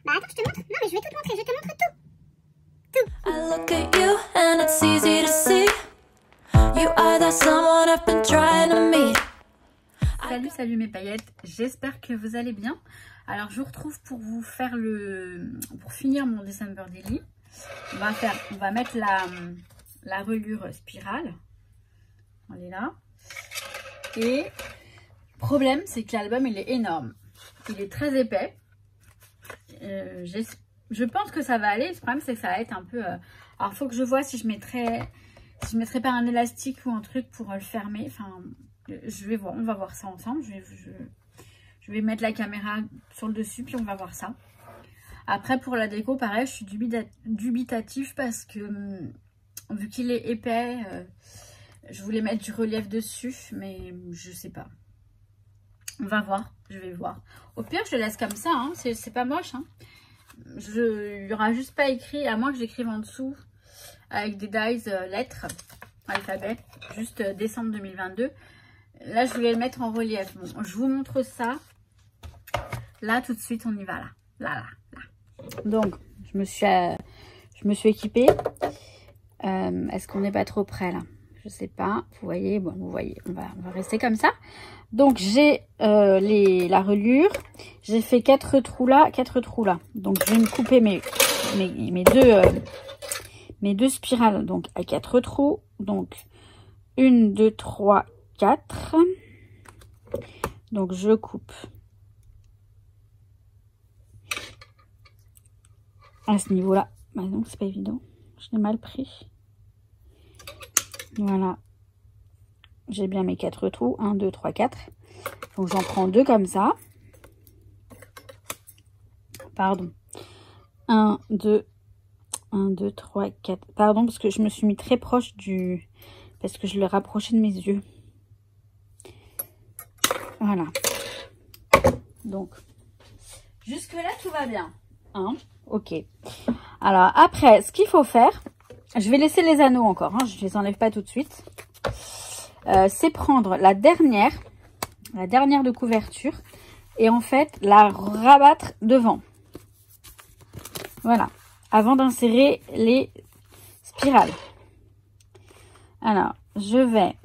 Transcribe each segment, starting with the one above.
Bah attends, je te montre. Non mais je vais tout te montrer, je te montre tout. I look at you and it's easy to see. You are that someone I've been trying to meet. Salut mes paillettes, j'espère que vous allez bien. Alors je vous retrouve pour vous faire pour finir mon December Daily. On va mettre la reliure spirale. Elle est là. Et le problème c'est que l'album il est énorme. Il est très épais. Je pense que ça va aller. Le problème c'est que ça va être un peu... Alors il faut que je vois si je mettrais pas un élastique ou un truc pour le fermer. Enfin, je vais voir. On va voir ça ensemble. Je vais mettre la caméra sur le dessus puis on va voir ça. Après pour la déco, pareil, je suis dubitatif parce que vu qu'il est épais, je voulais mettre du relief dessus, mais je sais pas. On va voir. Je vais voir. Au pire, je le laisse comme ça. Hein. C'est pas moche. Hein. Il n'y aura juste pas écrit, à moins que j'écrive en dessous avec des dies lettres, alphabet, juste décembre 2022. Là, je voulais le mettre en relief. Bon, je vous montre ça. Là, tout de suite, on y va. Là. Donc, je me suis équipée. Est-ce qu'on n'est pas trop près là? Je sais pas. Vous voyez, bon, vous voyez. On va rester comme ça. Donc, j'ai la reliure. J'ai fait 4 trous là, 4 trous là. Donc, je vais me couper mes deux spirales. Donc, à 4 trous. Donc, 1, 2, 3, 4. Donc, je coupe à ce niveau-là. Bah donc, c'est pas évident. Je l'ai mal pris. Voilà. J'ai bien mes 4 trous. 1, 2, 3, 4. Donc, j'en prends 2 comme ça. Pardon. 1, 2, 3, 4. Pardon, parce que je me suis mis très proche du... Parce que je le rapprochais de mes yeux. Voilà. Donc, jusque-là, tout va bien. Hein? Ok. Alors, après, ce qu'il faut faire... Je vais laisser les anneaux encore. Hein, je ne les enlève pas tout de suite. C'est prendre la dernière de couverture. Et en fait, la rabattre devant. Voilà. Avant d'insérer les spirales. Alors, je vais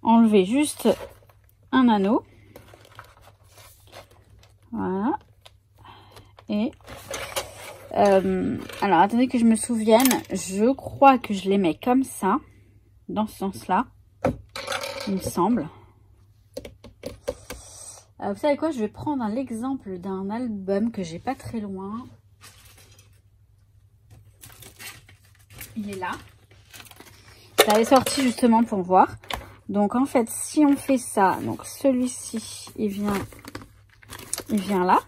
enlever juste un anneau. Voilà. Et alors, attendez que je me souvienne. Je crois que je les mets comme ça. Dans ce sens-là. Il me semble. Vous savez quoi? Je vais prendre l'exemple d'un album que j'ai pas très loin. Il est là. Ça est sorti justement pour voir. Donc en fait, si on fait ça, donc celui-ci, il vient là.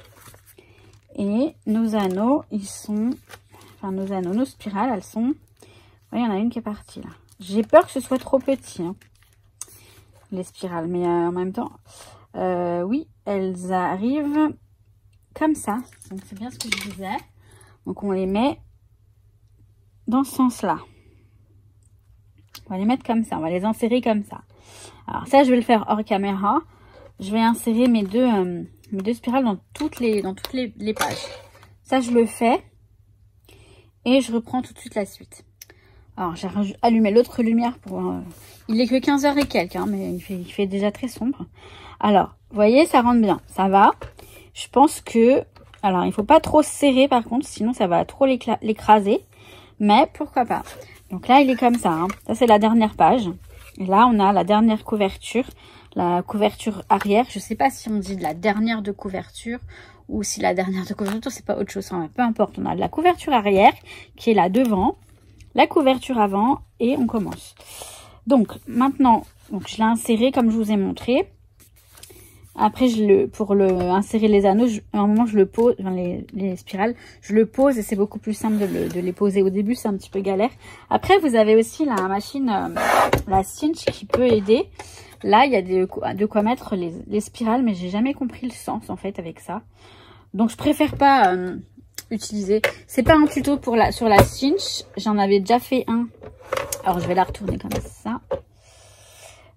Et nos anneaux, ils sont... Enfin, nos spirales, elles sont... Vous voyez, il y en a une qui est partie là. J'ai peur que ce soit trop petit, hein, les spirales. Mais en même temps, oui, elles arrivent comme ça. Donc c'est bien ce que je disais. Donc on les met dans ce sens-là. On va les mettre comme ça. On va les insérer comme ça. Alors ça, je vais le faire hors caméra. Je vais insérer mes deux spirales dans toutes les pages. Ça, je le fais. Et je reprends tout de suite la suite. Alors, j'ai allumé l'autre lumière pour... il est que 15h et quelques, hein, mais il fait déjà très sombre. Alors, vous voyez, ça rentre bien. Ça va. Je pense que... Alors, il faut pas trop serrer, par contre, sinon ça va trop l'écraser. Mais pourquoi pas. Donc là, il est comme ça. Hein. Ça, c'est la dernière page. Et là, on a la dernière couverture. La couverture arrière. Je sais pas si on dit de la dernière de couverture ou si la dernière de couverture, c'est pas autre chose. Enfin, peu importe. On a la couverture arrière qui est là devant. La couverture avant et on commence. Donc, maintenant, je l'ai inséré comme je vous ai montré. Après, pour insérer les anneaux, à un moment, je le pose, enfin, les spirales, je le pose et c'est beaucoup plus simple de les poser. Au début, c'est un petit peu galère. Après, vous avez aussi la machine, la cinch qui peut aider. Là, il y a de quoi mettre les spirales, mais j'ai jamais compris le sens, en fait, avec ça. Donc, je préfère pas utiliser. C'est pas un tuto sur la cinch. J'en avais déjà fait un. Alors, je vais la retourner comme ça.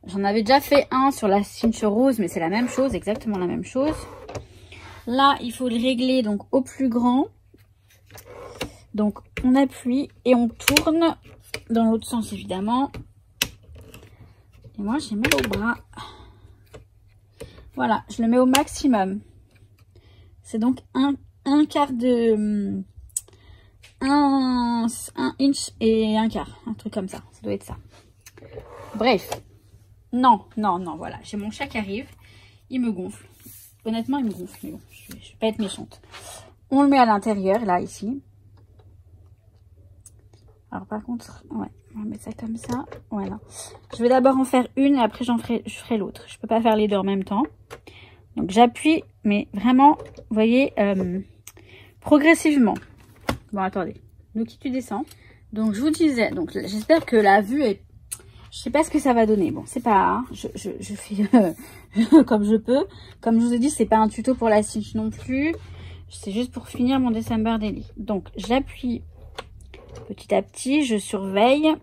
J'en avais déjà fait un sur la cinch rose, mais c'est la même chose, exactement la même chose. là, il faut le régler donc au plus grand. Donc, on appuie et on tourne dans l'autre sens, évidemment. Et moi, j'ai mal au bras. Voilà, je le mets au maximum. C'est donc un quart de... un inch et un quart. Un truc comme ça. Ça doit être ça. Bref. Non, voilà. J'ai mon chat qui arrive. Il me gonfle. Honnêtement, il me gonfle. Mais bon, je vais pas être méchante. On le met à l'intérieur, là, ici. Alors, par contre, ouais, on va mettre ça comme ça. Voilà. Je vais d'abord en faire une et après, je ferai l'autre. Je peux pas faire les deux en même temps. Donc, j'appuie, mais vraiment, vous voyez, progressivement. Bon, attendez. Donc, tu descends. Donc, je vous disais, donc j'espère que la vue est... Je sais pas ce que ça va donner. Bon, c'est pas... Hein, je fais comme je peux. Comme je vous ai dit, c'est pas un tuto pour la stitch non plus. C'est juste pour finir mon December Daily. Donc, j'appuie petit à petit. Je surveille.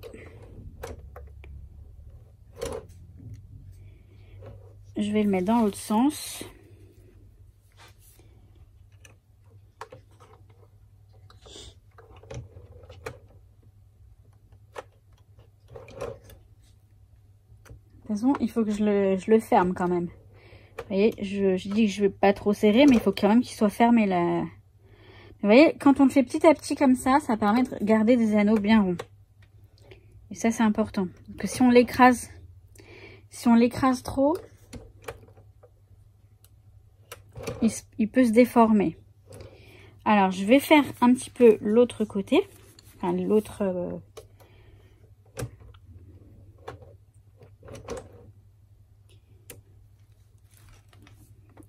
Je vais le mettre dans l'autre sens. De toute façon, il faut que je le ferme quand même. Vous voyez, je dis que je ne vais pas trop serrer, mais il faut quand même qu'il soit fermé là. Vous voyez, quand on le fait petit à petit comme ça, ça permet de garder des anneaux bien ronds. Et ça, c'est important. Parce que si on l'écrase trop, il peut se déformer. Alors, je vais faire un petit peu l'autre côté. Enfin, l'autre...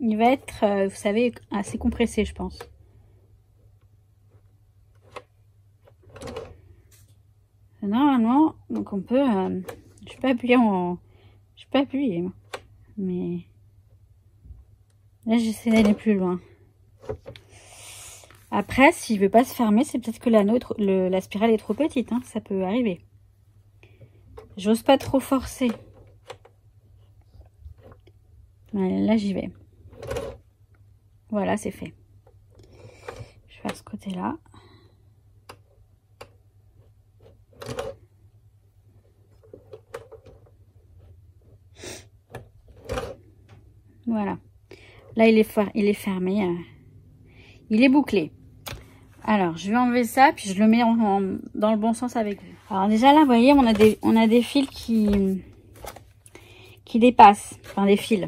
Il va être, vous savez, assez compressé, je pense. Normalement, donc on peut... je peux appuyer Je peux appuyer, moi. Mais... Là, j'essaie d'aller plus loin. Après, s'il veut pas se fermer, c'est peut-être que la spirale est trop petite. Hein, ça peut arriver. J'ose pas trop forcer. Allez, là, j'y vais. Voilà, c'est fait. Je vais faire ce côté-là. Voilà. Là, il est fermé. Il est bouclé. Alors, je vais enlever ça, puis je le mets dans le bon sens avec vous. Alors déjà, là, vous voyez, on a des fils qui dépassent. Enfin, des fils.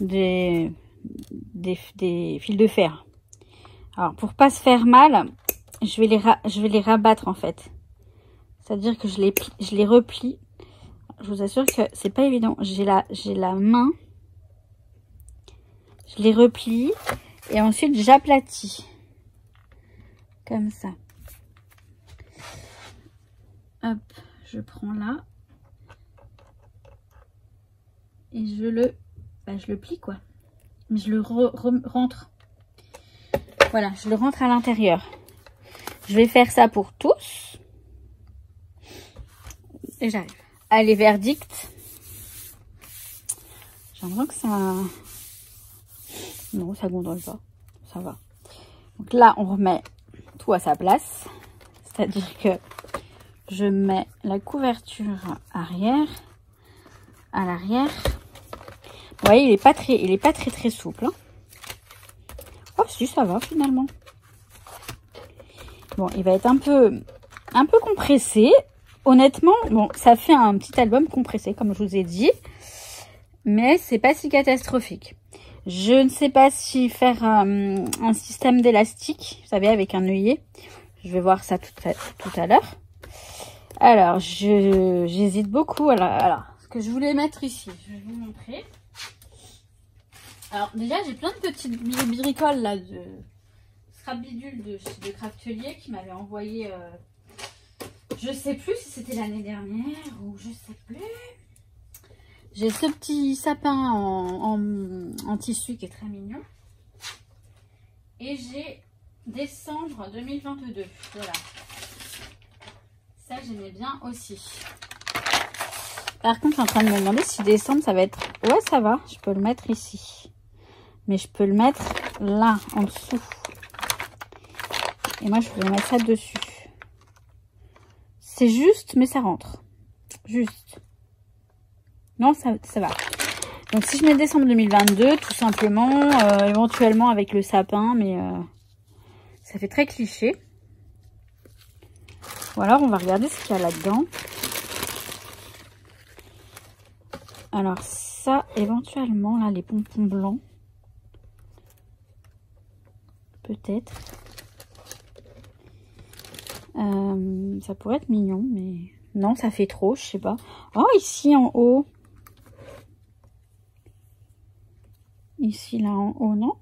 Des fils de fer. Alors, pour pas se faire mal, je vais les rabattre, en fait. C'est-à-dire que je les replie. Je vous assure que c'est pas évident. J'ai la main. Je les replie. Et ensuite, j'aplatis. Comme ça. Hop, je prends là. Et je le plie, quoi. Mais je le rentre. Voilà, je le rentre à l'intérieur. Je vais faire ça pour tous. Et j'arrive. Allez, verdict. J'ai l'impression que ça... Non, ça gondole pas. Ça va. Donc là, on remet tout à sa place. C'est-à-dire que je mets la couverture arrière à l'arrière. Vous voyez, il est pas très souple. Hein. Oh si, ça va finalement. Bon, il va être un peu compressé. Honnêtement, bon, ça fait un petit album compressé, comme je vous ai dit. Mais c'est pas si catastrophique. Je ne sais pas si faire un système d'élastique, vous savez, avec un œillet. Je vais voir ça tout à l'heure. Alors, j'hésite beaucoup. Alors, ce que je voulais mettre ici, je vais vous montrer. Alors, déjà, j'ai plein de petites bricoles là de scrap-bidule de Craftelier qui m'avait envoyé, je sais plus si c'était l'année dernière ou je sais plus. J'ai ce petit sapin en tissu qui est très mignon. Et j'ai décembre 2022. Voilà. Ça, j'aimais bien aussi. Par contre, je suis en train de me demander si décembre, ça va être... Ouais, ça va. Je peux le mettre ici. Mais je peux le mettre là en dessous. Et moi, je vais mettre ça dessus. C'est juste, mais ça rentre. Juste. Non, ça va. Donc, si je mets décembre 2022, tout simplement, éventuellement avec le sapin, mais ça fait très cliché. Ou alors, on va regarder ce qu'il y a là-dedans. Alors, ça, éventuellement, là, les pompons blancs. Peut-être. Ça pourrait être mignon, mais non, ça fait trop, je sais pas. Oh, ici en haut. Ici, là, en haut, non?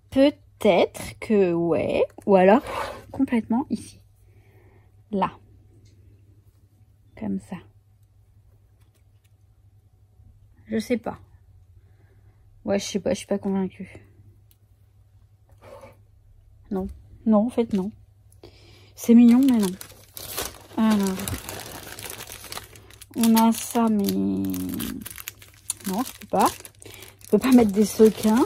Peut-être que, ouais. Ou alors, complètement ici. Là. Comme ça. Je sais pas. Ouais, je sais pas, je suis pas convaincue. Non. Non, en fait, non. C'est mignon, mais non. Alors. On a ça, mais... Non, je peux pas. Je peux pas mettre des sequins.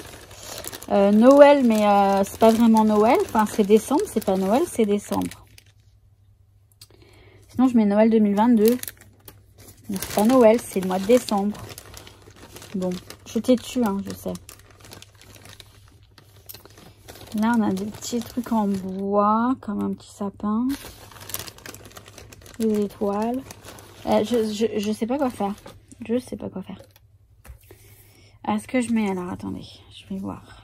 Noël, mais c'est pas vraiment Noël. Enfin, c'est décembre, c'est pas Noël, c'est décembre. Sinon, je mets Noël 2022. C'est pas Noël, c'est le mois de décembre. Bon, je t'ai tué, hein, je sais. Là, on a des petits trucs en bois, comme un petit sapin. Des étoiles. Je sais pas quoi faire. Je sais pas quoi faire. Est-ce que je mets... Alors, attendez, je vais voir.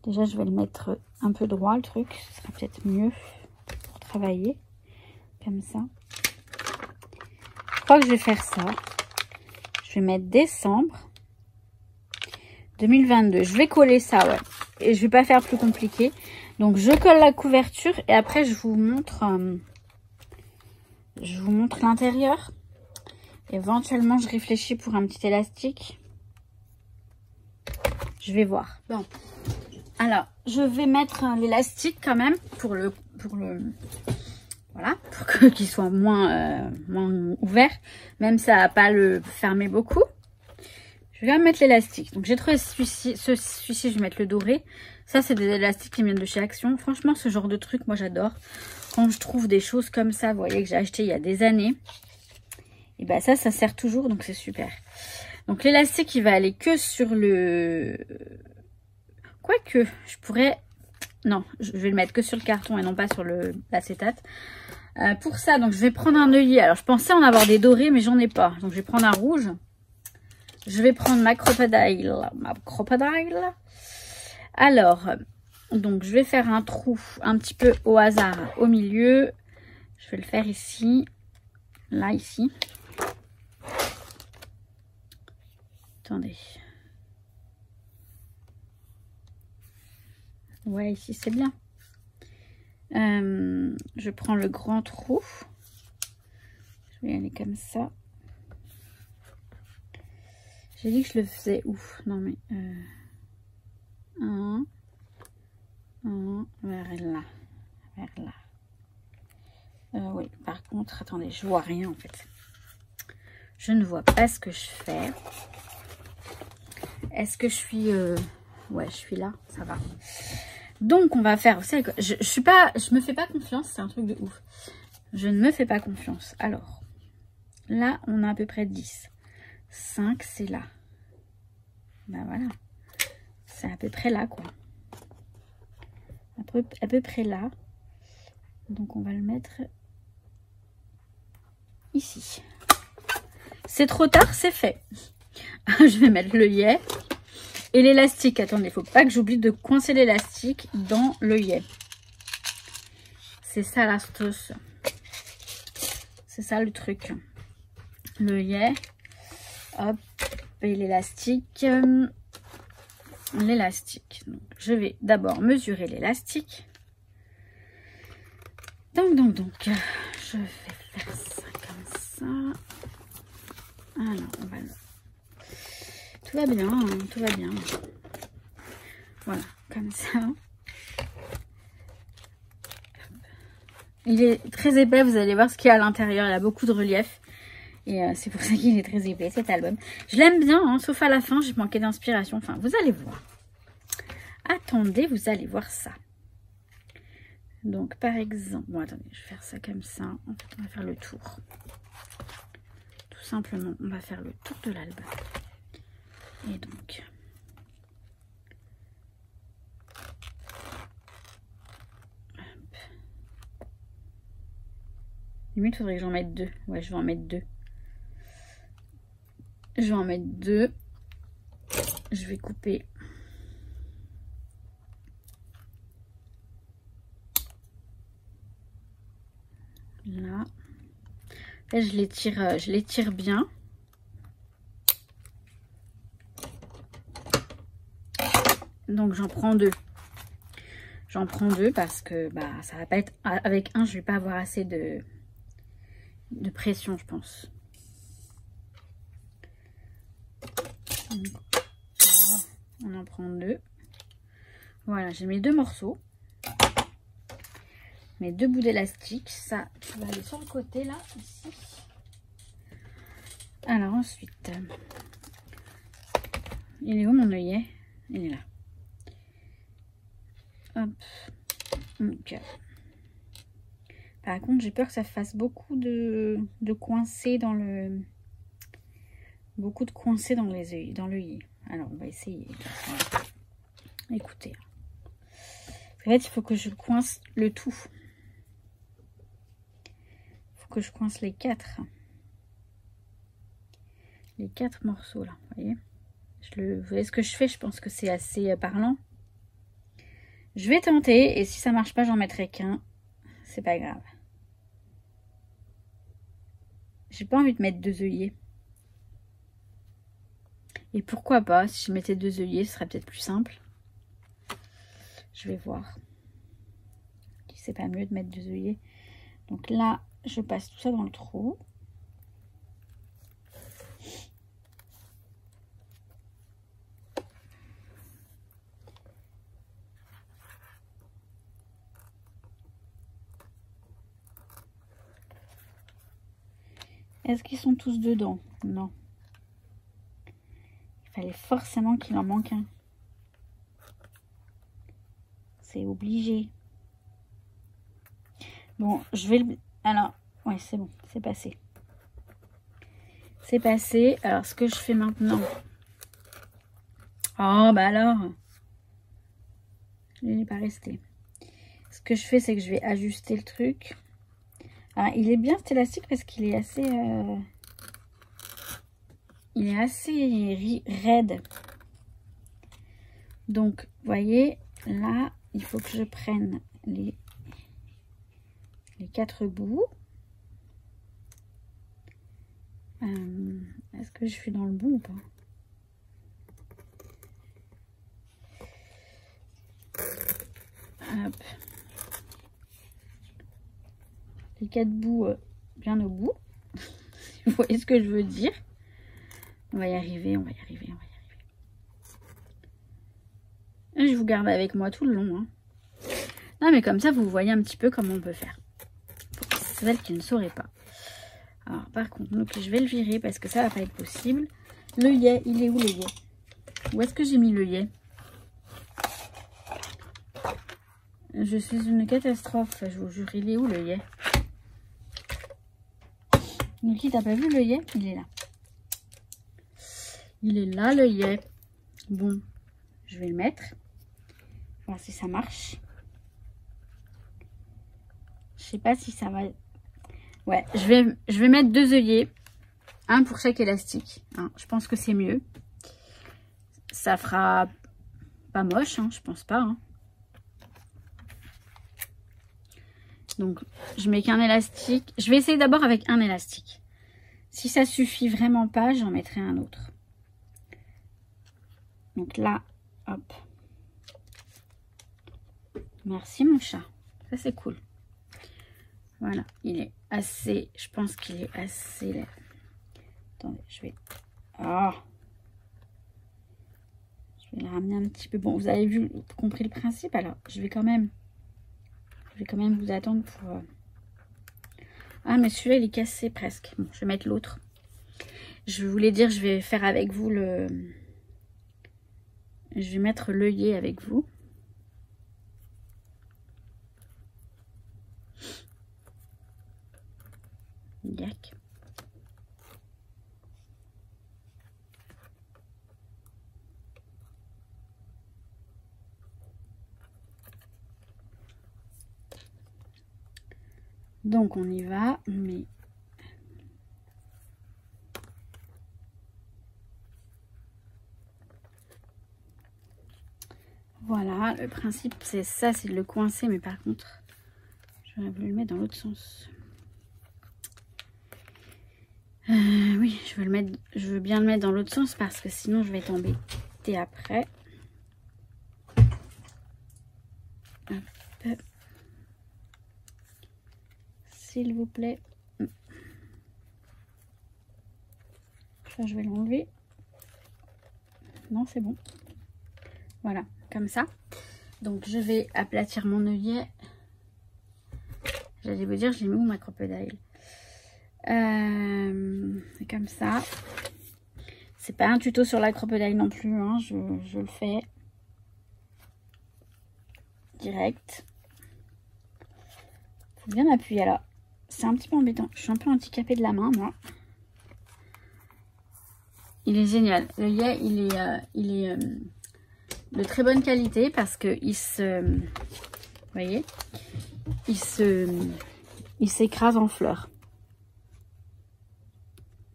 Déjà, je vais le mettre un peu droit, le truc. Ce sera peut-être mieux pour travailler. Comme ça. Je crois que je vais faire ça. Je vais mettre décembre 2022. Je vais coller ça, ouais. Et je vais pas faire plus compliqué. Donc, je colle la couverture et après, je vous montre l'intérieur. Éventuellement, je réfléchis pour un petit élastique. Je vais voir. Bon. Alors, je vais mettre l'élastique quand même pour le voilà, pour qu'il soit moins ouvert, même ça va pas le fermer beaucoup. Je vais mettre l'élastique. Donc j'ai trouvé celui-ci, je vais mettre le doré. Ça c'est des élastiques qui viennent de chez Action. Franchement, ce genre de truc, moi j'adore. Quand je trouve des choses comme ça, vous voyez que j'ai acheté il y a des années, et ben ça sert toujours, donc c'est super. Donc l'élastique, il va aller que sur le... Quoique, je pourrais... Non, je vais le mettre que sur le carton et non pas sur l'acétate. Pour ça, donc je vais prendre un œillet. Alors, je pensais en avoir des dorés, mais j'en ai pas. Donc, je vais prendre un rouge. Je vais prendre ma crocodile. Alors, donc, je vais faire un trou un petit peu au hasard au milieu. Je vais le faire ici. Là, ici. Attendez. Ouais, ici c'est bien. Je prends le grand trou. Je vais aller comme ça. J'ai dit que je le faisais où? Non mais... un, vers là. Vers là. Oui, par contre, attendez, je vois rien en fait. Je ne vois pas ce que je fais. Est-ce que je suis... Ouais, je suis là, ça va. Donc, on va faire... Vous savez quoi, je me fais pas confiance, c'est un truc de ouf. Je ne me fais pas confiance. Alors, là, on a à peu près 10. 5, c'est là. Ben voilà. C'est à peu près là, quoi. À peu près là. Donc, on va le mettre ici. C'est trop tard, c'est fait. Je vais mettre l'œillet. Et l'élastique, attendez, il ne faut pas que j'oublie de coincer l'élastique dans l'œillet. C'est ça l'astuce. C'est ça le truc. L'œillet. Hop. Et l'élastique. L'élastique. Donc, je vais d'abord mesurer l'élastique. Donc. Je vais faire ça comme ça. Alors, on va le... Tout va bien, hein, tout va bien. Voilà, comme ça. Il est très épais, vous allez voir ce qu'il y a à l'intérieur. Il y a beaucoup de relief. Et c'est pour ça qu'il est très épais, cet album. Je l'aime bien, hein, sauf à la fin, j'ai manqué d'inspiration. Enfin, vous allez voir. Attendez, vous allez voir ça. Donc, par exemple... Bon, attendez, je vais faire ça comme ça. En fait, on va faire le tour. Tout simplement, on va faire le tour de l'album. Et donc... Limite, il faudrait que j'en mette 2. Ouais, je vais en mettre 2. Je vais en mettre 2. Je vais couper. Là. Là, je les tire bien. Donc, j'en prends 2. J'en prends 2 parce que bah, ça va pas être... Avec un, je vais pas avoir assez de pression, je pense. Donc, voilà, on en prend 2. Voilà, j'ai mes 2 morceaux. Mes 2 bouts d'élastique. Ça, tu vas aller sur le côté, là, ici. Alors, ensuite... il est où mon œillet? Il est là. Hop. Donc... Par contre, j'ai peur que ça fasse beaucoup de coincés dans le... Beaucoup de coincés dans les œillets, dans l'œillet. Alors, on va essayer. Écoutez. En fait, il faut que je coince le tout. Il faut que je coince les 4. Les 4 morceaux, là. Vous voyez? Vous voyez ce que je fais? Je pense que c'est assez parlant. Je vais tenter. Et si ça marche pas, j'en mettrai qu'un. C'est pas grave. J'ai pas envie de mettre 2 œillets. Et pourquoi pas, si je mettais 2 œillets, ce serait peut-être plus simple. Je vais voir. Si c'est pas mieux de mettre 2 œillets. Donc là, je passe tout ça dans le trou. Est-ce qu'ils sont tous dedans? Non. Il fallait forcément qu'il en manque un. C'est obligé. Bon, je vais le... Alors, ouais, c'est bon, c'est passé. C'est passé. Alors, ce que je fais maintenant... Oh, bah alors... Il n'est pas resté. Ce que je fais, c'est que je vais ajuster le truc. Ah, il est bien cet élastique parce qu'il est assez... Il est assez raide. Donc, vous voyez, là, il faut que je prenne les 4 bouts. Est-ce que je suis dans le bon ou pas? Hop. Les 4 bouts bien au bout. Vous voyez ce que je veux dire? On va y arriver, on va y arriver, on va y arriver. Et je vous garde avec moi tout le long. Hein. Non, mais comme ça, vous voyez un petit peu comment on peut faire. Pour celles qui ne sauraient pas. Alors, par contre, donc, je vais le virer parce que ça va pas être possible. L'œillet, il est où l'œillet? Où est-ce que j'ai mis l'œillet? Je suis une catastrophe, je vous jure. Il est où l'œillet? Niki, t'as pas vu l'œillet? Il est là. Il est là, l'œillet. Bon, je vais le mettre. Voir si ça marche. Je sais pas si ça va... Ouais, je vais mettre 2 œillets. Un pour chaque élastique. Hein, je pense que c'est mieux. Ça fera pas moche, hein, je pense pas. Hein. Donc, je mets qu'un élastique. Je vais essayer d'abord avec un élastique. Si ça suffit vraiment pas, j'en mettrai un autre. Donc là, hop. Merci mon chat. Ça, c'est cool. Voilà, il est assez... Je pense qu'il est assez... Attendez, je vais... Oh. Je vais le ramener un petit peu. Bon, vous avez vu, compris le principe. Alors, je vais quand même vous attendre pour Ah, mais celui-là, il est cassé presque. Bon, je vais mettre l'autre. Je voulais dire, je vais faire avec vous le... Je vais mettre l'œillet avec vous. Yac. Donc on y va, mais voilà, le principe c'est ça, c'est de le coincer, mais par contre, j'aurais voulu le mettre dans l'autre sens. Oui, je veux bien le mettre dans l'autre sens parce que sinon je vais t'embêter après. Hop. S'il vous plaît. Ça, je vais l'enlever. Non, c'est bon. Voilà, comme ça. Donc, je vais aplatir mon œillet. J'allais vous dire, j'ai mis où ma crocodile? Comme ça. C'est pas un tuto sur la crocodile non plus. Hein. Je le fais direct. Faut bien appuyer là. C'est un petit peu embêtant. Je suis un peu handicapée de la main, moi. Il est génial. L'œillet, il est de très bonne qualité parce que il se... Vous voyez, il s'écrase en fleurs.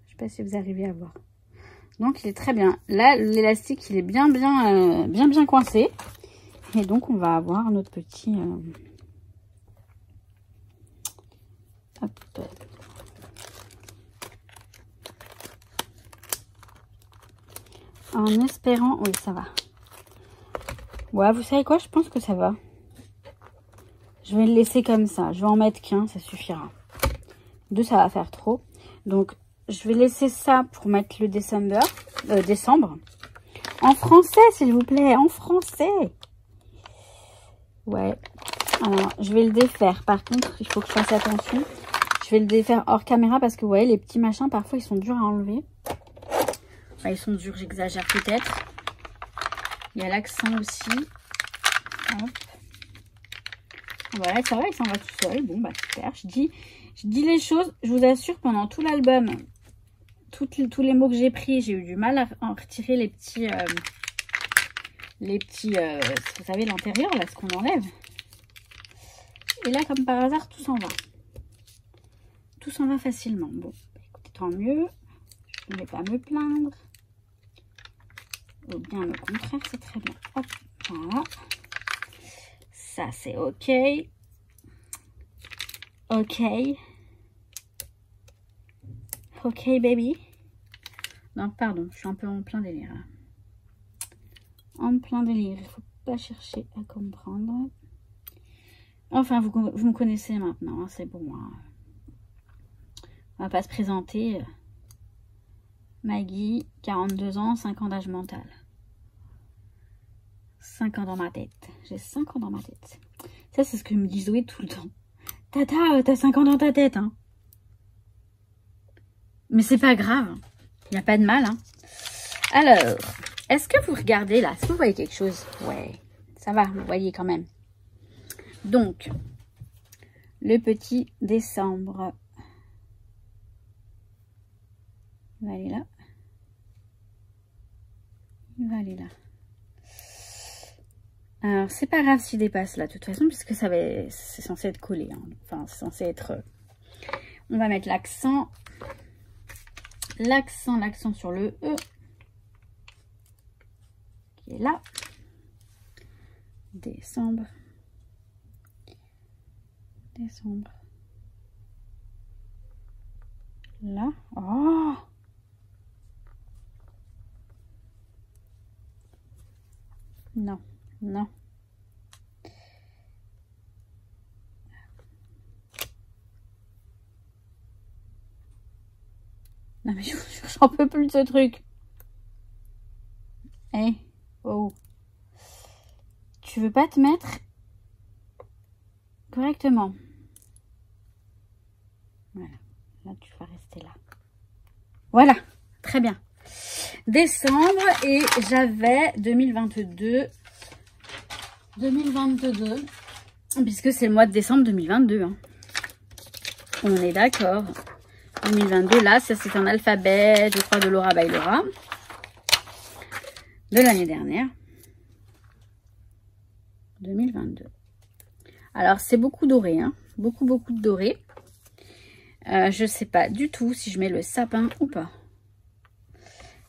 Je sais pas si vous arrivez à voir. Donc, il est très bien. Là, l'élastique, il est bien coincé. Et donc, on va avoir notre petit... Hop. En espérant... Oui, ça va. Ouais, vous savez quoi? Je pense que ça va. Je vais le laisser comme ça. Je vais en mettre qu'un, ça suffira. Deux, ça va faire trop. Donc, je vais laisser ça pour mettre le décembre. En français, s'il vous plaît. En français. Ouais. Alors, je vais le défaire. Par contre, il faut que je fasse attention. Je vais le défaire hors caméra parce que vous voyez, les petits machins, parfois, ils sont durs à enlever. Enfin, ils sont durs, j'exagère peut-être. Il y a l'accent aussi. Hop. Voilà, ça va, il s'en va tout seul. Bon, bah super. Je dis les choses, je vous assure, pendant tout l'album, tous les mots que j'ai pris, j'ai eu du mal à en retirer les petits, vous savez, l'intérieur, là, ce qu'on enlève. Et là, comme par hasard, tout s'en va. Tout s'en va facilement. Bon, écoutez, tant mieux. Je ne vais pas me plaindre. Ou bien le contraire, c'est très bien. Hop, voilà. Ça, c'est OK. OK. OK, baby. Non, pardon, je suis un peu en plein délire. En plein délire. Il ne faut pas chercher à comprendre. Enfin, vous me connaissez maintenant, hein, c'est bon. Hein. On va pas se présenter. Maggie, 42 ans, 5 ans d'âge mental. 5 ans dans ma tête. J'ai 5 ans dans ma tête. Ça, c'est ce que me dit Zoé tout le temps. Tata, t'as 5 ans dans ta tête. Hein. Mais c'est pas grave. Il n'y a pas de mal. Hein. Alors, est-ce que vous regardez là? Est-ce que vous voyez quelque chose? Ouais, ça va, vous voyez quand même. Donc, le petit décembre. Il va aller là. Il va aller là. Alors, c'est pas grave s'il dépasse là, de toute façon, puisque c'est censé être collé. Hein. Enfin, c'est censé être... On va mettre l'accent. L'accent sur le E. Qui est là. Décembre. Décembre. Là. Oh! Non, non. Non mais j'en peux plus de ce truc. Eh, oh. Tu veux pas te mettre correctement? Voilà. Là, tu vas rester là. Voilà. Très bien. Décembre et j'avais 2022. Puisque c'est le mois de décembre 2022. Hein. On est d'accord. 2022, là, ça c'est un alphabet, je crois, de Laura by Laura. De l'année dernière. 2022. Alors, c'est beaucoup doré, hein. Beaucoup de doré. Je sais pas du tout si je mets le sapin ou pas.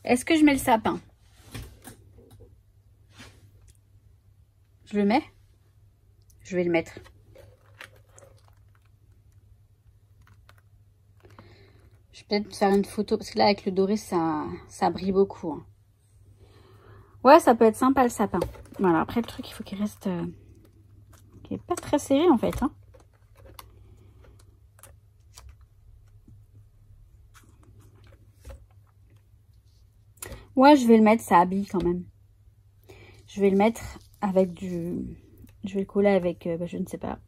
Est-ce que je mets le sapin? Je le mets? Je vais le mettre. Je vais peut-être faire une photo parce que là, avec le doré, ça brille beaucoup. Hein. Ouais, ça peut être sympa le sapin. Voilà, après le truc, il faut qu'il reste... qu'il n'est pas très serré en fait. Hein. Ouais, je vais le mettre, ça habille quand même. Je vais le mettre avec du... Je vais le coller avec, je ne sais pas,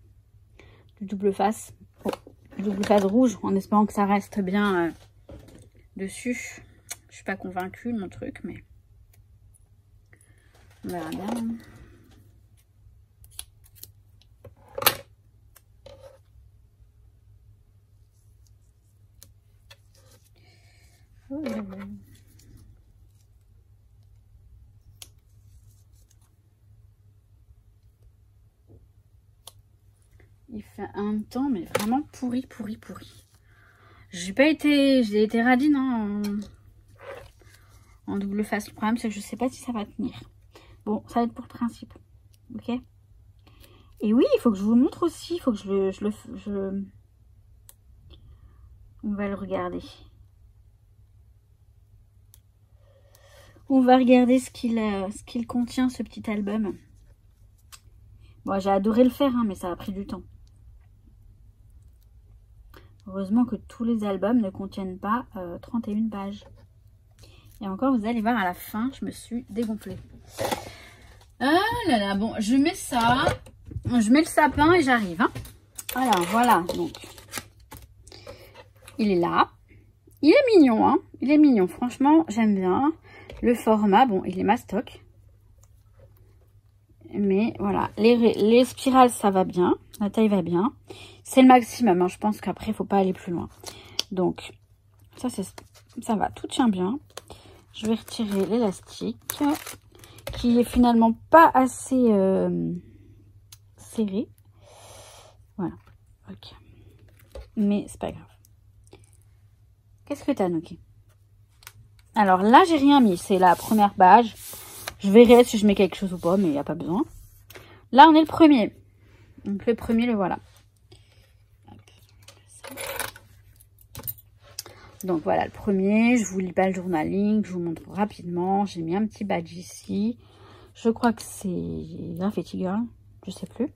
du double face. Oh, du double face rouge, en espérant que ça reste bien dessus. Je suis pas convaincue de mon truc, mais... On verra bien. Oh, il fait un temps, mais vraiment pourri. J'ai été radine hein, en double face. Le problème, c'est que je sais pas si ça va tenir. Bon, ça va être pour le principe. Ok. Et oui, il faut que je vous montre aussi. Il faut que on va le regarder. On va regarder ce qu'il contient, ce petit album. Bon, j'ai adoré le faire, hein, mais ça a pris du temps. Heureusement que tous les albums ne contiennent pas 31 pages. Et encore, vous allez voir, à la fin, je me suis dégonflée. Ah là là, bon, je mets ça. Je mets le sapin et j'arrive. Hein. Alors, voilà, donc. Il est là. Il est mignon, hein. Il est mignon, franchement, j'aime bien. Le format, bon, il est mastoc. Mais voilà, les spirales, ça va bien. La taille va bien. C'est le maximum, hein. Je pense qu'après, il ne faut pas aller plus loin. Donc, ça va, tout tient bien. Je vais retirer l'élastique, qui est finalement pas assez serré. Voilà, ok. Mais c'est pas grave. Qu'est-ce que tu as, Noki? Alors là, j'ai rien mis. C'est la première page. Je verrai si je mets quelque chose ou pas, mais il n'y a pas besoin. Là, on est le premier. Donc le premier, le voilà. Donc voilà, le premier. Je vous lis pas le journaling. Je vous montre rapidement. J'ai mis un petit badge ici. Je crois que c'est Graffiti Girl. Je sais plus.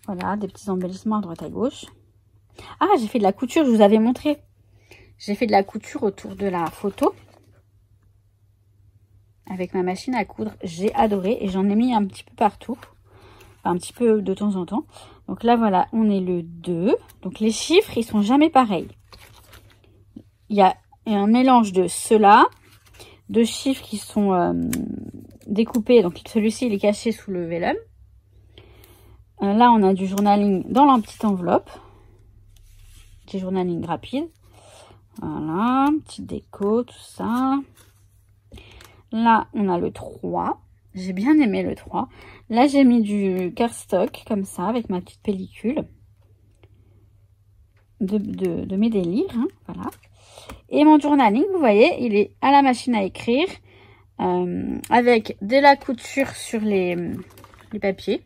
Voilà, des petits embellissements à droite à gauche. Ah, j'ai fait de la couture, je vous avais montré. J'ai fait de la couture autour de la photo. Avec ma machine à coudre. J'ai adoré et j'en ai mis un petit peu partout. Enfin, un petit peu de temps en temps. Donc là, voilà, on est le 2. Donc les chiffres, ils sont jamais pareils. Il y a un mélange de ceux-là, de chiffres qui sont découpés. Donc celui-ci, il est caché sous le vellum. Là, on a du journaling dans la petite enveloppe. Petit journaling rapide. Voilà, petite déco, tout ça. Là, on a le 3. J'ai bien aimé le 3. Là, j'ai mis du cardstock, comme ça, avec ma petite pellicule. De mes délires, hein, voilà. Et mon journaling, vous voyez, il est à la machine à écrire. Avec de la couture sur les papiers.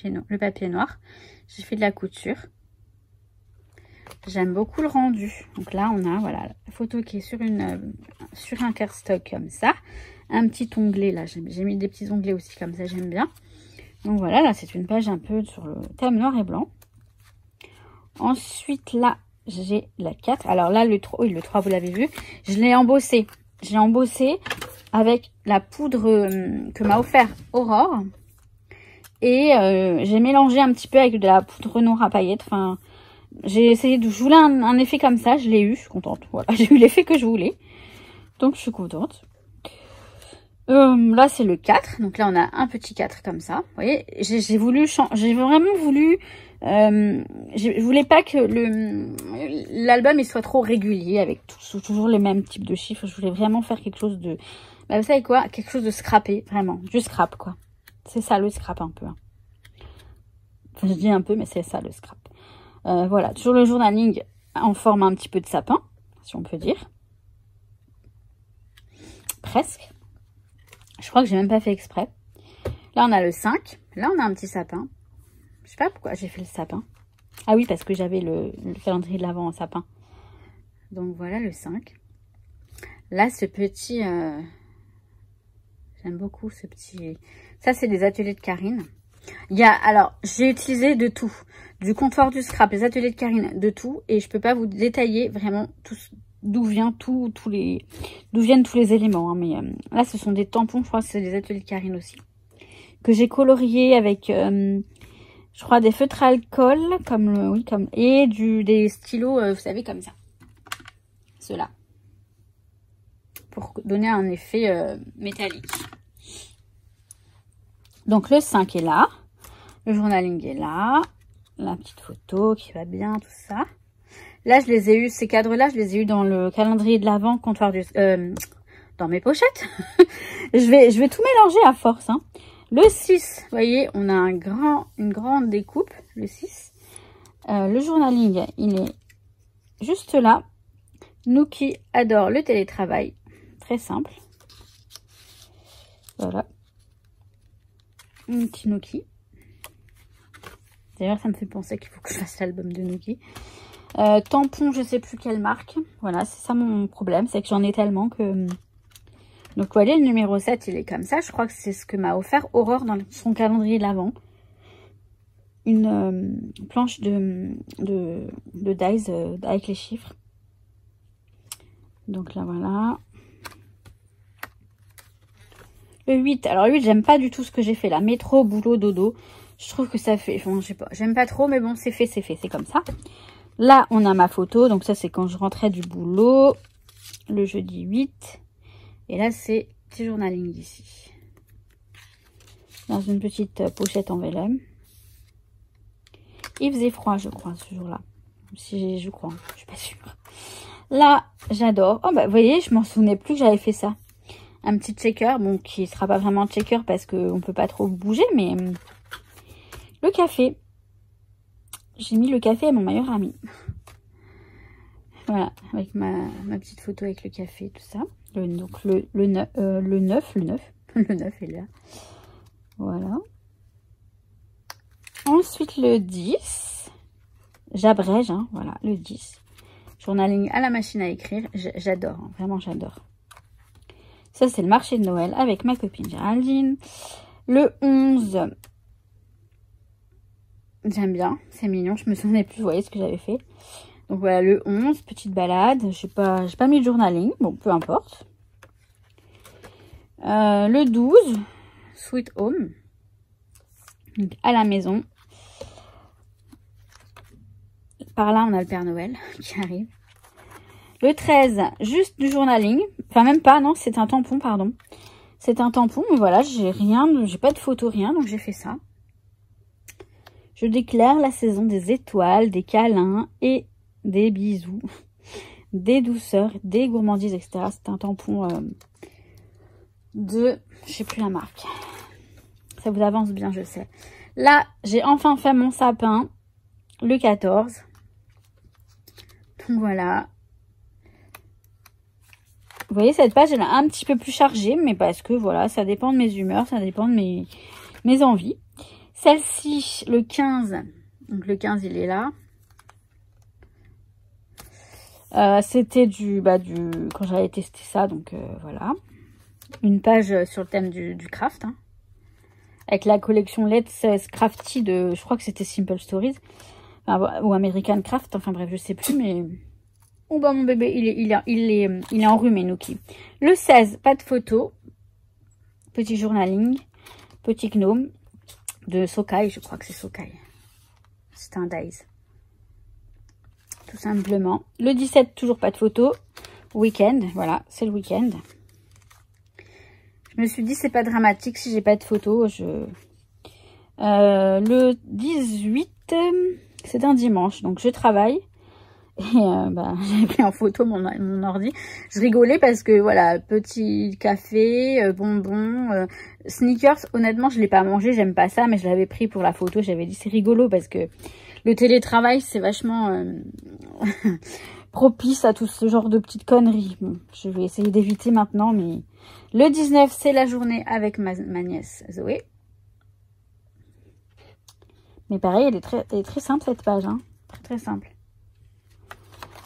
Le papier noir. J'ai fait de la couture. J'aime beaucoup le rendu. Donc là, on a voilà la photo qui est sur un cardstock comme ça. Un petit onglet là. J'ai mis des petits onglets aussi comme ça. J'aime bien. Donc voilà, là, c'est une page un peu sur le thème noir et blanc. Ensuite, là, j'ai la 4. Alors là, le 3, oui, le 3, vous l'avez vu. Je l'ai embossé. Je l'ai embossé avec la poudre que m'a offert Aurore. Et j'ai mélangé un petit peu avec de la poudre noire à paillettes. Enfin... j'ai essayé de... Je voulais un effet comme ça, je l'ai eu, je suis contente. Voilà, j'ai eu l'effet que je voulais. Donc, je suis contente. Là, c'est le 4. Donc là, on a un petit 4 comme ça. Vous voyez, j'ai vraiment voulu... je voulais pas que l'album il soit trop régulier avec toujours les mêmes types de chiffres. Je voulais vraiment faire quelque chose de... Bah, vous savez quoi? Quelque chose de scrappé, vraiment. Du scrap, quoi. C'est ça, le scrap, un peu. Hein. Enfin, je dis un peu, mais c'est ça, le scrap. Voilà, toujours le journaling en forme un petit peu de sapin, si on peut dire. Presque. Je crois que j'ai même pas fait exprès. Là, on a le 5. Là, on a un petit sapin. Je sais pas pourquoi j'ai fait le sapin. Ah oui, parce que j'avais le calendrier de l'Avent en sapin. Donc, voilà le 5. Là, ce petit... J'aime beaucoup ce petit... Ça, c'est des ateliers de Karine. Il y a... Alors, j'ai utilisé de tout. Du comptoir du scrap, les ateliers de Karine, de tout. Et je peux pas vous détailler vraiment d'où viennent tous les éléments. Hein. Mais là, ce sont des tampons. Je crois que c'est des ateliers de Karine aussi. Que j'ai colorié avec... je crois des feutres à alcool. Et des stylos, vous savez, comme ça. Ceux-là. Pour donner un effet métallique. Donc le 5 est là. Le journaling est là. La petite photo qui va bien, tout ça. Là, je les ai eu, ces cadres-là, je les ai eu dans le calendrier de l'Avent, comptoir du... dans mes pochettes. je vais tout mélanger à force. Hein. Le 6, vous voyez, on a une grande découpe, le 6. Le journaling, il est juste là. Nous qui adore le télétravail. Très simple. Voilà. Un petit Nookie. D'ailleurs, ça me fait penser qu'il faut que je fasse l'album de Nookie. Tampon, je sais plus quelle marque. Voilà, c'est ça mon problème. C'est que j'en ai tellement que... Donc, vous voyez, le numéro 7, il est comme ça. Je crois que c'est ce que m'a offert Aurore dans son calendrier de l'Avent. Une planche de dies avec les chiffres. Donc là, voilà. Le 8. Alors, le 8, j'aime pas du tout ce que j'ai fait là. Métro, boulot, dodo. Je trouve que ça fait... Enfin, je sais pas. J'aime pas trop, mais bon, c'est fait. C'est comme ça. Là, on a ma photo. Donc, ça, c'est quand je rentrais du boulot. Le jeudi 8. Et là, c'est petit journaling ici. Dans une petite pochette en vélum. Il faisait froid, je crois, ce jour-là. Si je crois, je suis pas sûre. Là, j'adore. Oh, bah, vous voyez, je m'en souvenais plus que j'avais fait ça. Un petit checker, bon, qui sera pas vraiment checker parce qu'on peut pas trop bouger, mais le café. J'ai mis le café à mon meilleur ami. Voilà, avec ma petite photo avec le café, tout ça. Donc le 9 est là. Voilà. Ensuite, le 10. J'abrège, hein, voilà, le 10. Journaling à la machine à écrire. J'adore, hein, vraiment j'adore. Ça, c'est le marché de Noël avec ma copine Géraldine. Le 11. J'aime bien, c'est mignon. Je me souvenais plus, vous voyez ce que j'avais fait. Donc voilà, le 11, petite balade. J'ai pas mis de journaling, bon, peu importe. Le 12, Sweet Home. Donc, à la maison. Par là, on a le Père Noël qui arrive. Le 13, juste du journaling. Enfin, même pas, non, c'est un tampon, pardon. C'est un tampon, mais voilà, j'ai pas de photo, rien, donc j'ai fait ça. Je déclare la saison des étoiles, des câlins et des bisous, des douceurs, des gourmandises, etc. C'est un tampon je sais plus la marque. Ça vous avance bien, je sais. Là, j'ai enfin fait mon sapin, le 14. Donc voilà. Vous voyez, cette page, elle est un petit peu plus chargée, mais parce que, voilà, ça dépend de mes humeurs, ça dépend de mes envies. Celle-ci, le 15, donc le 15, il est là. C'était quand j'avais testé ça, donc voilà. Une page sur le thème du craft, hein. Avec la collection Let's Crafty de, je crois que c'était Simple Stories, enfin, ou American Craft, enfin bref, je sais plus, mais... Oh bah mon bébé, il est enrhumé, Nookie. Le 16, pas de photo. Petit journaling. Petit gnome. De Sokai, je crois que c'est Sokai. C'est un dies. tout simplement. Le 17, toujours pas de photo. Week-end, voilà, c'est le week-end. Je me suis dit, c'est pas dramatique si j'ai pas de photo. Le 18, c'est un dimanche, donc je travaille. Et j'ai pris en photo mon ordi. Je rigolais parce que voilà, petit café, bonbons, sneakers. Honnêtement, je l'ai pas mangé, j'aime pas ça, mais je l'avais pris pour la photo. J'avais dit c'est rigolo parce que le télétravail c'est vachement propice à tout ce genre de petites conneries. Bon, je vais essayer d'éviter maintenant, mais le 19 c'est la journée avec ma nièce Zoé. Mais pareil, elle est très simple cette page, hein. Très simple.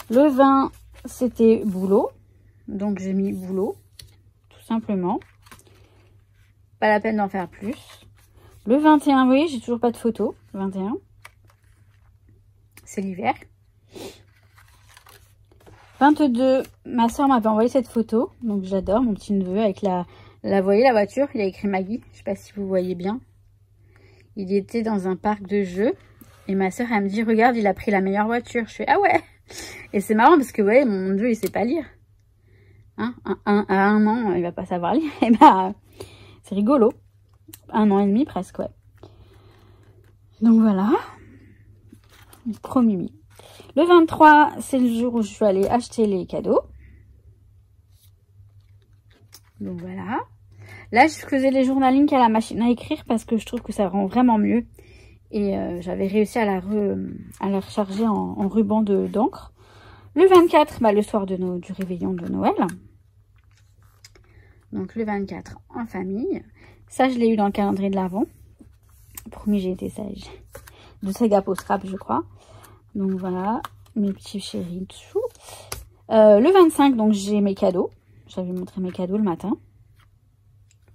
Le 20, c'était boulot. Donc, j'ai mis boulot, tout simplement. Pas la peine d'en faire plus. Le 21, oui, j'ai toujours pas de photo. Le 21. C'est l'hiver. 22, ma soeur m'avait envoyé cette photo. Donc, j'adore mon petit neveu avec vous voyez la voiture, il a écrit Maggie. Je sais pas si vous voyez bien. Il était dans un parc de jeux. Et ma soeur, elle me dit, regarde, il a pris la meilleure voiture. Je fais, ah ouais. Et c'est marrant parce que, ouais, mon neveu, il sait pas lire. Hein, à 1 an, il va pas savoir lire. Et c'est rigolo. 1 an et demi presque, ouais. Donc voilà. Trop mimi. Le 23, c'est le jour où je suis allée acheter les cadeaux. Donc voilà. Là, je faisais les journalings à la machine à écrire parce que je trouve que ça rend vraiment mieux. Et j'avais réussi à la recharger en ruban d'encre. Le 24, le soir du réveillon de Noël. Donc le 24 en famille. Ça, je l'ai eu dans le calendrier de l'Avent. Promis, j'ai été sage. De Saga Post Scrap, je crois. Donc voilà, mes petits chéris dessous. Le 25, donc j'ai mes cadeaux. J'avais montré mes cadeaux le matin.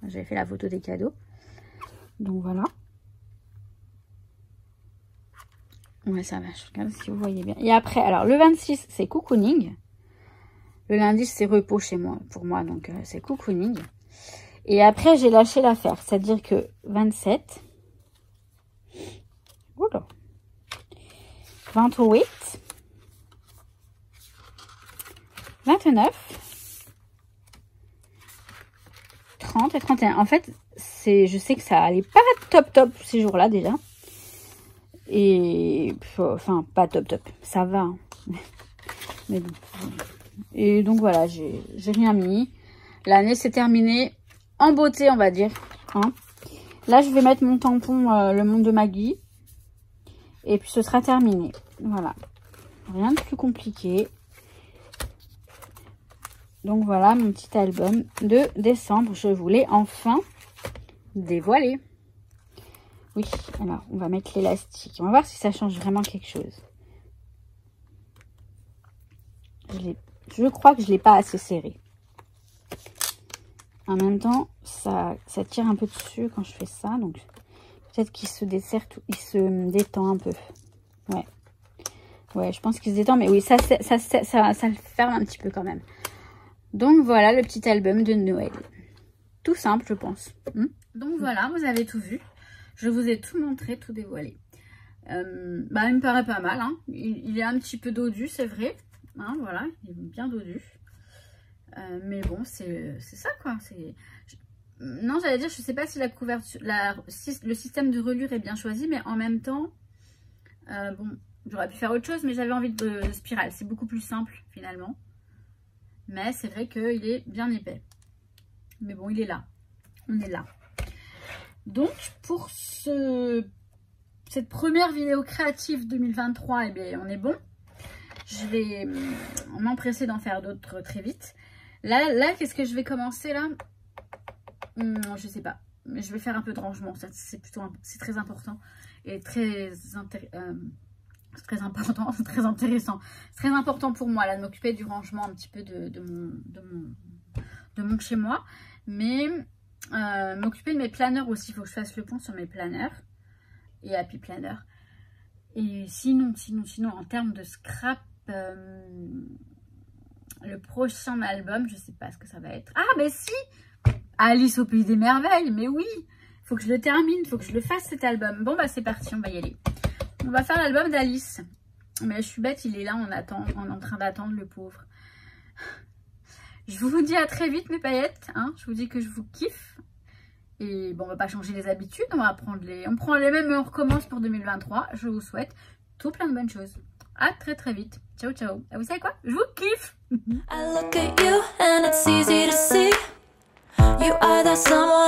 J'avais fait la photo des cadeaux. Donc voilà. Ouais, ça va, je regarde si vous voyez bien. Et après, alors le 26, c'est cocooning. Le lundi, c'est repos chez moi, pour moi, donc c'est cocooning. Et après, j'ai lâché l'affaire. C'est-à-dire que 27. Oula. 28. 29. 30 et 31. En fait, je sais que ça allait pas top ces jours-là déjà. Et enfin, pas top. Ça va. Hein. Mais bon. Et donc voilà, j'ai rien mis. L'année s'est terminée en beauté, on va dire. Hein. Là, je vais mettre mon tampon Le Monde de Maggie. Et puis ce sera terminé. Voilà. Rien de plus compliqué. Donc voilà mon petit album de décembre. Je voulais enfin dévoiler. Oui, alors on va mettre l'élastique. On va voir si ça change vraiment quelque chose. Je crois que je ne l'ai pas assez serré. En même temps, ça tire un peu dessus quand je fais ça. Donc peut-être qu'il se dessert, il se détend un peu. Ouais. Ouais, je pense qu'il se détend. Mais oui, ça le ferme un petit peu quand même. Donc voilà le petit album de Noël. Tout simple, je pense. Donc voilà, vous avez tout vu. Je vous ai tout montré, tout dévoilé. Il me paraît pas mal. Hein. Il est un petit peu dodu, c'est vrai. Hein, voilà, il est bien dodu. Mais bon, c'est ça quoi. Non, j'allais dire, je sais pas si la couverture, le système de relure est bien choisi, mais en même temps, bon, j'aurais pu faire autre chose, mais j'avais envie de spirale. C'est beaucoup plus simple finalement. Mais c'est vrai qu'il est bien épais. Mais bon, il est là. On est là. Donc, pour cette première vidéo créative 2023, eh bien, on est bon. Je vais m'empresser d'en faire d'autres très vite. Là qu'est-ce que je vais commencer là? Je sais pas. Mais je vais faire un peu de rangement. C'est très important. Et très important, très intéressant. C'est très important pour moi là de m'occuper du rangement un petit peu de mon chez moi. Mais m'occuper de mes planeurs aussi. Il faut que je fasse le point sur mes planeurs. Et Happy Planner. Et sinon, en termes de scrap, le prochain album, je sais pas ce que ça va être. Ah, ben si! Alice au Pays des Merveilles, mais oui! Faut que je le termine, faut que je le fasse cet album. Bon, bah c'est parti, on va y aller. On va faire l'album d'Alice. Mais je suis bête, il est là, on attend, on est en train d'attendre le pauvre. Je vous dis à très vite mes paillettes, hein. Je vous dis que je vous kiffe. Et bon, on va pas changer les habitudes, on va prendre on prend les mêmes et on recommence pour 2023. Je vous souhaite tout plein de bonnes choses. À très très vite. Ciao ciao. Et vous savez quoi? Je vous kiffe. I look at you and it's easy to see. You are that someone